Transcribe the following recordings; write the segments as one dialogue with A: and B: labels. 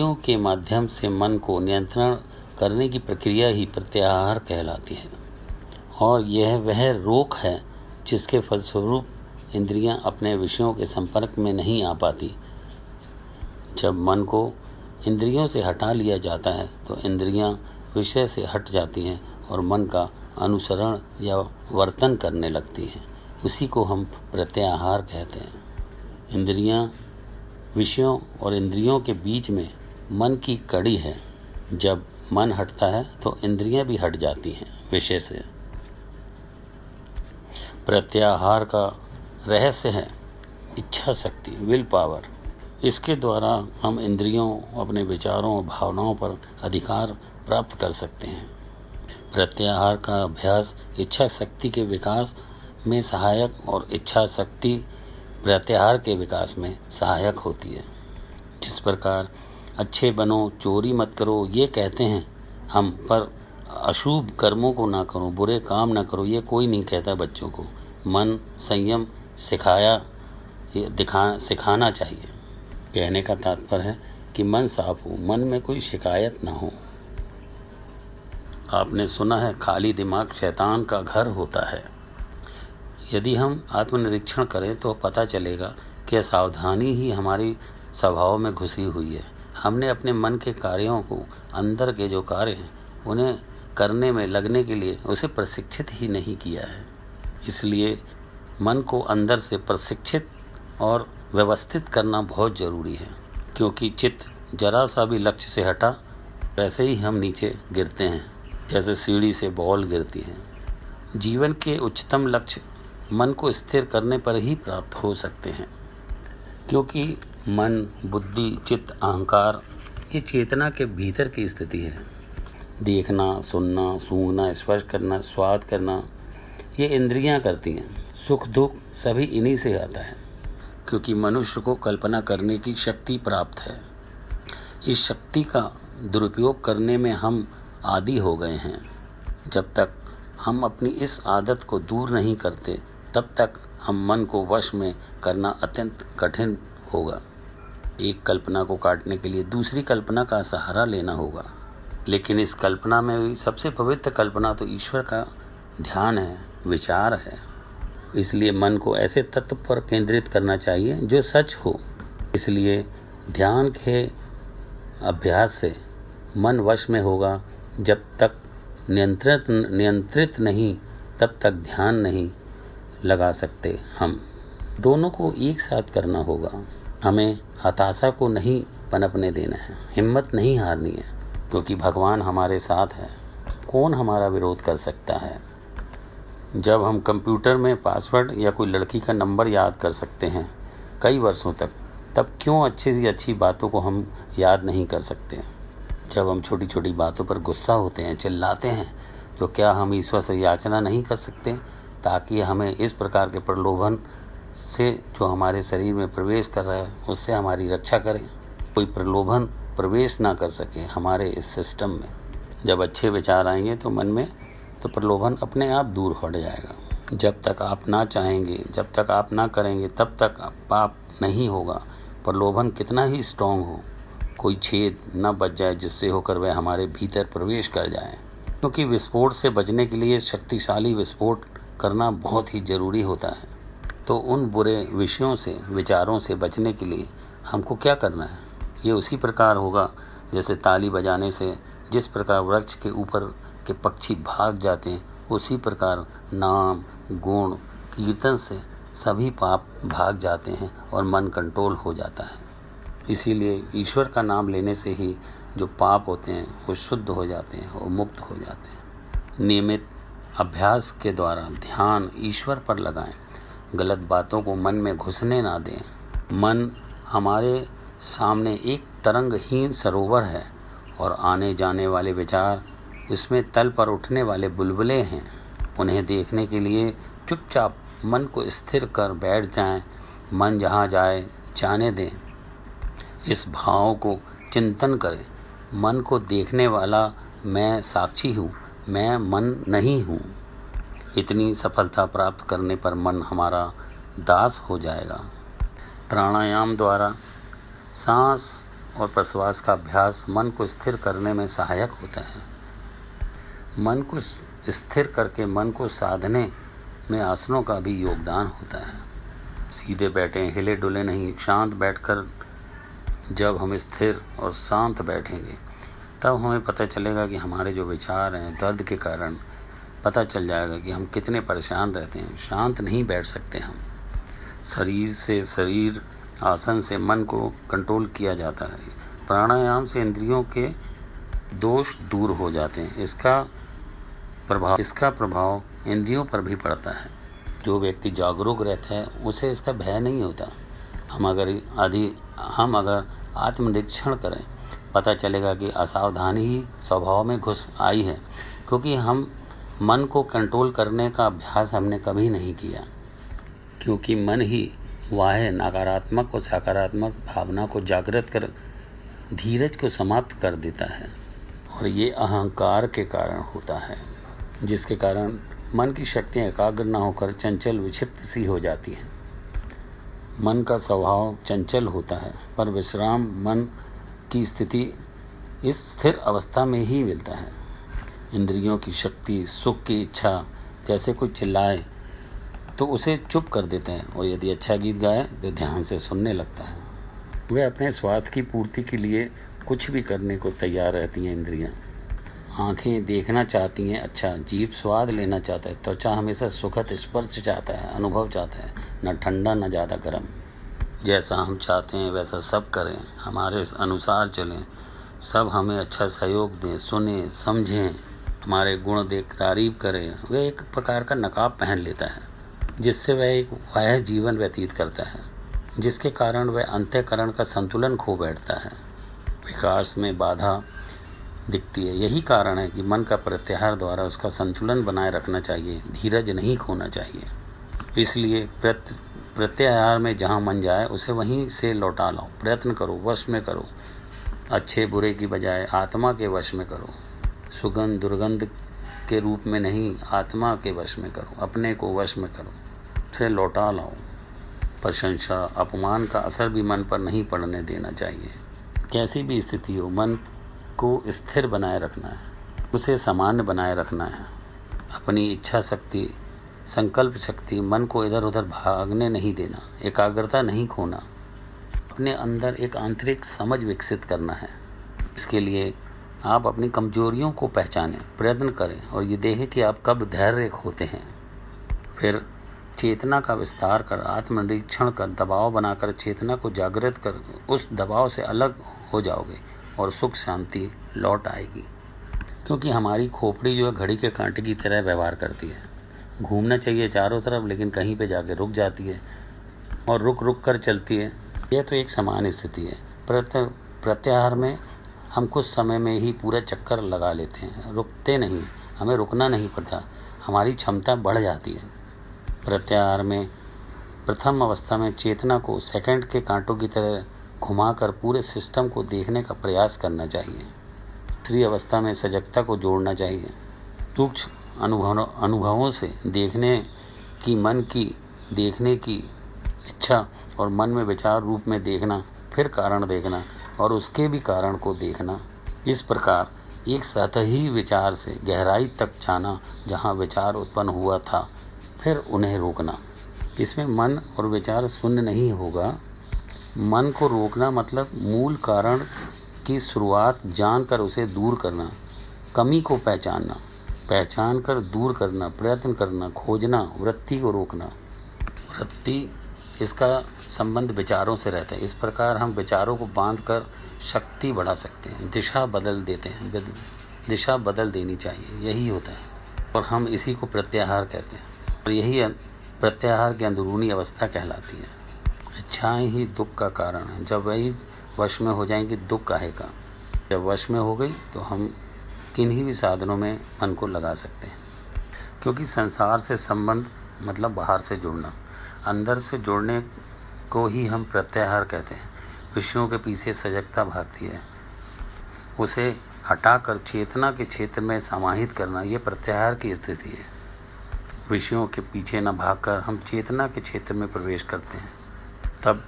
A: इंद्रियों के माध्यम से मन को नियंत्रण करने की प्रक्रिया ही प्रत्याहार कहलाती है, और यह वह रोक है जिसके फलस्वरूप इंद्रियां अपने विषयों के संपर्क में नहीं आ पाती। जब मन को इंद्रियों से हटा लिया जाता है तो इंद्रियां विषय से हट जाती हैं और मन का अनुसरण या वर्तन करने लगती हैं। उसी को हम प्रत्याहार कहते हैं। इंद्रियां, विषयों और इंद्रियों के बीच में मन की कड़ी है। जब मन हटता है तो इंद्रियां भी हट जाती हैं विषय से। प्रत्याहार का रहस्य है इच्छा शक्ति, विल पावर। इसके द्वारा हम इंद्रियों, अपने विचारों और भावनाओं पर अधिकार प्राप्त कर सकते हैं। प्रत्याहार का अभ्यास इच्छा शक्ति के विकास में सहायक और इच्छा शक्ति प्रत्याहार के विकास में सहायक होती है। जिस प्रकार अच्छे बनो, चोरी मत करो ये कहते हैं हम, पर अशुभ कर्मों को ना करो, बुरे काम ना करो ये कोई नहीं कहता बच्चों को। मन संयम सिखाना चाहिए। कहने का तात्पर्य है कि मन साफ हो, मन में कोई शिकायत ना हो। आपने सुना है खाली दिमाग शैतान का घर होता है। यदि हम आत्मनिरीक्षण करें तो पता चलेगा कि असावधानी ही हमारी स्वभाव में घुसी हुई है। हमने अपने मन के कार्यों को, अंदर के जो कार्य हैं उन्हें करने में लगने के लिए उसे प्रशिक्षित ही नहीं किया है। इसलिए मन को अंदर से प्रशिक्षित और व्यवस्थित करना बहुत ज़रूरी है, क्योंकि चित्त जरा सा भी लक्ष्य से हटा वैसे ही हम नीचे गिरते हैं, जैसे सीढ़ी से बॉल गिरती है। जीवन के उच्चतम लक्ष्य मन को स्थिर करने पर ही प्राप्त हो सकते हैं, क्योंकि मन, बुद्धि, चित्त, अहंकार ये चेतना के भीतर की स्थिति है। देखना, सुनना, सूंघना, स्पर्श करना, स्वाद करना ये इंद्रियां करती हैं। सुख दुख सभी इन्हीं से आता है, क्योंकि मनुष्य को कल्पना करने की शक्ति प्राप्त है। इस शक्ति का दुरुपयोग करने में हम आदी हो गए हैं। जब तक हम अपनी इस आदत को दूर नहीं करते तब तक हम मन को वश में करना अत्यंत कठिन होगा। एक कल्पना को काटने के लिए दूसरी कल्पना का सहारा लेना होगा, लेकिन इस कल्पना में भी सबसे पवित्र कल्पना तो ईश्वर का ध्यान है, विचार है। इसलिए मन को ऐसे तत्व पर केंद्रित करना चाहिए जो सच हो। इसलिए ध्यान के अभ्यास से मन वश में होगा। जब तक नियंत्रित नहीं तब तक ध्यान नहीं लगा सकते। हम दोनों को एक साथ करना होगा। हमें हताशा को नहीं पनपने देना है, हिम्मत नहीं हारनी है, क्योंकि भगवान हमारे साथ है। कौन हमारा विरोध कर सकता है? जब हम कंप्यूटर में पासवर्ड या कोई लड़की का नंबर याद कर सकते हैं कई वर्षों तक, तब क्यों अच्छी से अच्छी बातों को हम याद नहीं कर सकते? जब हम छोटी छोटी बातों पर गुस्सा होते हैं, चिल्लाते हैं, तो क्या हम ईश्वर से याचना नहीं कर सकते ताकि हमें इस प्रकार के प्रलोभन से जो हमारे शरीर में प्रवेश कर रहा है उससे हमारी रक्षा करें? कोई प्रलोभन प्रवेश ना कर सके हमारे इस सिस्टम में। जब अच्छे विचार आएंगे तो मन में, तो प्रलोभन अपने आप दूर हट जाएगा। जब तक आप ना चाहेंगे, जब तक आप ना करेंगे, तब तक पाप नहीं होगा। प्रलोभन कितना ही स्ट्रांग हो, कोई छेद न बच जाए जिससे होकर वह हमारे भीतर प्रवेश कर जाए, क्योंकि विस्फोट से बचने के लिए शक्तिशाली विस्फोट करना बहुत ही ज़रूरी होता है। तो उन बुरे विषयों से, विचारों से बचने के लिए हमको क्या करना है? ये उसी प्रकार होगा जैसे ताली बजाने से जिस प्रकार वृक्ष के ऊपर के पक्षी भाग जाते हैं, उसी प्रकार नाम, गुण, कीर्तन से सभी पाप भाग जाते हैं और मन कंट्रोल हो जाता है। इसीलिए ईश्वर का नाम लेने से ही जो पाप होते हैं वो शुद्ध हो जाते हैं और मुक्त हो जाते हैं। नियमित अभ्यास के द्वारा ध्यान ईश्वर पर लगाएं। गलत बातों को मन में घुसने ना दें। मन हमारे सामने एक तरंगहीन सरोवर है और आने जाने वाले विचार इसमें तल पर उठने वाले बुलबुले हैं। उन्हें देखने के लिए चुपचाप मन को स्थिर कर बैठ जाएं। मन जहाँ जाए जाने दें। इस भाव को चिंतन करें। मन को देखने वाला मैं साक्षी हूँ, मैं मन नहीं हूँ। इतनी सफलता प्राप्त करने पर मन हमारा दास हो जाएगा। प्राणायाम द्वारा सांस और प्रश्वास का अभ्यास मन को स्थिर करने में सहायक होता है। मन को स्थिर करके मन को साधने में आसनों का भी योगदान होता है। सीधे बैठें, हिले डुले नहीं, शांत बैठकर जब हम स्थिर और शांत बैठेंगे तब हमें पता चलेगा कि हमारे जो विचार हैं दर्द के कारण पता चल जाएगा कि हम कितने परेशान रहते हैं। शांत नहीं बैठ सकते हम। शरीर आसन से मन को कंट्रोल किया जाता है। प्राणायाम से इंद्रियों के दोष दूर हो जाते हैं। इसका प्रभाव इंद्रियों पर भी पड़ता है। जो व्यक्ति जागरूक रहता है उसे इसका भय नहीं होता। हम अगर आत्मनिरीक्षण करें, पता चलेगा कि असावधानी ही स्वभाव में घुस आई है, क्योंकि हम मन को कंट्रोल करने का अभ्यास हमने कभी नहीं किया। क्योंकि मन ही वह नकारात्मक और सकारात्मक भावना को जागृत कर धीरज को समाप्त कर देता है, और ये अहंकार के कारण होता है, जिसके कारण मन की शक्तियाँ एकाग्र न होकर चंचल विक्षिप्त सी हो जाती हैं। मन का स्वभाव चंचल होता है, पर विश्राम मन की स्थिति इस स्थिर अवस्था में ही मिलता है। इंद्रियों की शक्ति, सुख की इच्छा, जैसे कोई चिल्लाए तो उसे चुप कर देते हैं, और यदि अच्छा गीत गाए तो ध्यान से सुनने लगता है। वे अपने स्वार्थ की पूर्ति के लिए कुछ भी करने को तैयार रहती हैं। इंद्रियां, आंखें देखना चाहती हैं अच्छा, जीभ स्वाद लेना चाहता है, त्वचा हमेशा सुखद स्पर्श चाहता है, अनुभव चाहता है, न ठंडा न ज़्यादा गर्म। जैसा हम चाहते हैं वैसा सब करें, हमारे अनुसार चलें, सब हमें अच्छा सहयोग दें, सुने समझें, हमारे गुण देख तारीफ करें। वह एक प्रकार का नकाब पहन लेता है, जिससे वह जीवन व्यतीत करता है, जिसके कारण वह अंतःकरण का संतुलन खो बैठता है, विकास में बाधा दिखती है। यही कारण है कि मन का प्रत्याहार द्वारा उसका संतुलन बनाए रखना चाहिए, धीरज नहीं खोना चाहिए। इसलिए प्रत्याहार में जहाँ मन जाए उसे वहीं से लौटा लाओ। प्रयत्न करो, वश में करो, अच्छे बुरे की बजाय आत्मा के वश में करो। सुगंध दुर्गंध के रूप में नहीं, आत्मा के वश में करो, अपने को वश में करो, से लौटा लाओ। प्रशंसा अपमान का असर भी मन पर नहीं पड़ने देना चाहिए। कैसी भी स्थिति हो, मन को स्थिर बनाए रखना है, उसे सामान्य बनाए रखना है। अपनी इच्छा शक्ति, संकल्प शक्ति, मन को इधर उधर भागने नहीं देना, एकाग्रता नहीं खोना, अपने अंदर एक आंतरिक समझ विकसित करना है। इसके लिए आप अपनी कमजोरियों को पहचानें, प्रयत्न करें और ये देखें कि आप कब धैर्य खोते हैं। फिर चेतना का विस्तार कर, आत्मनिरीक्षण कर, दबाव बनाकर चेतना को जागृत कर उस दबाव से अलग हो जाओगे और सुख शांति लौट आएगी। क्योंकि हमारी खोपड़ी जो है घड़ी के कांटे की तरह व्यवहार करती है। घूमना चाहिए चारों तरफ, लेकिन कहीं पे जाके रुक जाती है और रुक रुक कर चलती है। यह तो एक समान स्थिति है। प्रत्याहार में हम कुछ समय में ही पूरा चक्कर लगा लेते हैं, रुकते नहीं, हमें रुकना नहीं पड़ता, हमारी क्षमता बढ़ जाती है। प्रत्याहार में प्रथम अवस्था में चेतना को सेकंड के कांटों की तरह घुमाकर पूरे सिस्टम को देखने का प्रयास करना चाहिए। दूसरी अवस्था में सजगता को जोड़ना चाहिए। सूक्ष्म अनुभवों से देखने की इच्छा और मन में विचार रूप में देखना, फिर कारण देखना और उसके भी कारण को देखना। इस प्रकार एक सतही विचार से गहराई तक जाना, जहाँ विचार उत्पन्न हुआ था, फिर उन्हें रोकना। इसमें मन और विचार शून्य नहीं होगा। मन को रोकना मतलब मूल कारण की शुरुआत जानकर उसे दूर करना, कमी को पहचान कर दूर करना, प्रयत्न करना, खोजना, वृत्ति को रोकना। वृत्ति, इसका संबंध विचारों से रहता है। इस प्रकार हम विचारों को बांध कर शक्ति बढ़ा सकते हैं, दिशा बदल देते हैं, दिशा बदल देनी चाहिए, यही होता है। और हम इसी को प्रत्याहार कहते हैं, और यही प्रत्याहार की अंदरूनी अवस्था कहलाती है। इच्छाएं ही दुख का कारण है। जब वही वश में हो जाएंगी, दुख काहे का। जब वश में हो गई तो हम किन्हीं भी साधनों में मन को लगा सकते हैं। क्योंकि संसार से संबंध मतलब बाहर से जुड़ना, अंदर से जुड़ने को ही हम प्रत्याहार कहते हैं। विषयों के पीछे सजगता भागती है, उसे हटाकर चेतना के क्षेत्र में समाहित करना, ये प्रत्याहार की स्थिति है। विषयों के पीछे न भागकर हम चेतना के क्षेत्र में प्रवेश करते हैं, तब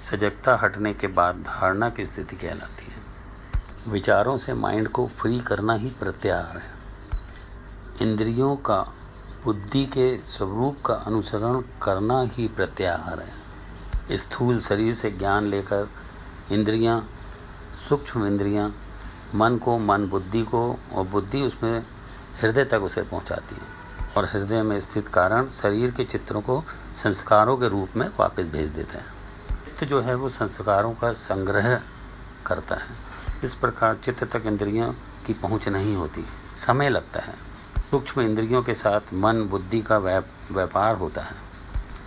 A: सजगता हटने के बाद धारणा की स्थिति कहलाती है। विचारों से माइंड को फ्री करना ही प्रत्याहार है। इंद्रियों का बुद्धि के स्वरूप का अनुसरण करना ही प्रत्याहार है। स्थूल शरीर से ज्ञान लेकर इंद्रियां, सूक्ष्म इंद्रियां मन बुद्धि को, और बुद्धि उसमें हृदय तक उसे पहुंचाती है, और हृदय में स्थित कारण शरीर के चित्रों को संस्कारों के रूप में वापस भेज देता है। चित्त जो है वो संस्कारों का संग्रह करता है। इस प्रकार चित्त तक इंद्रियों की पहुंच नहीं होती, समय लगता है। सूक्ष्म इंद्रियों के साथ मन बुद्धि का व्यापार होता है,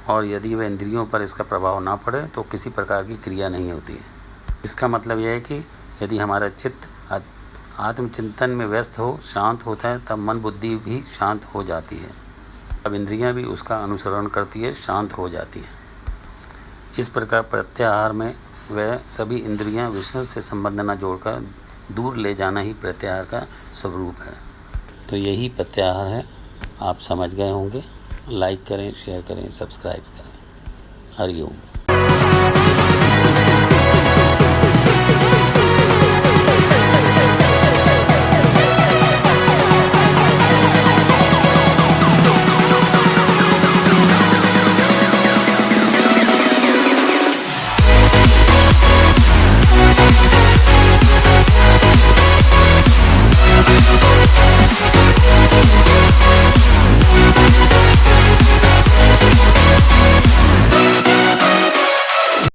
A: और यदि वह इंद्रियों पर इसका प्रभाव ना पड़े तो किसी प्रकार की क्रिया नहीं होती है। इसका मतलब यह है कि यदि हमारा चित्त आत्मचिंतन में व्यस्त हो, शांत होता है, तब मन बुद्धि भी शांत हो जाती है। अब इंद्रियां भी उसका अनुसरण करती है, शांत हो जाती है। इस प्रकार प्रत्याहार में वह सभी इंद्रियां विषयों से संबंध न जोड़कर दूर ले जाना ही प्रत्याहार का स्वरूप है। तो यही प्रत्याहार है। आप समझ गए होंगे। लाइक करें, शेयर करें, सब्सक्राइब करें। हरि ओम।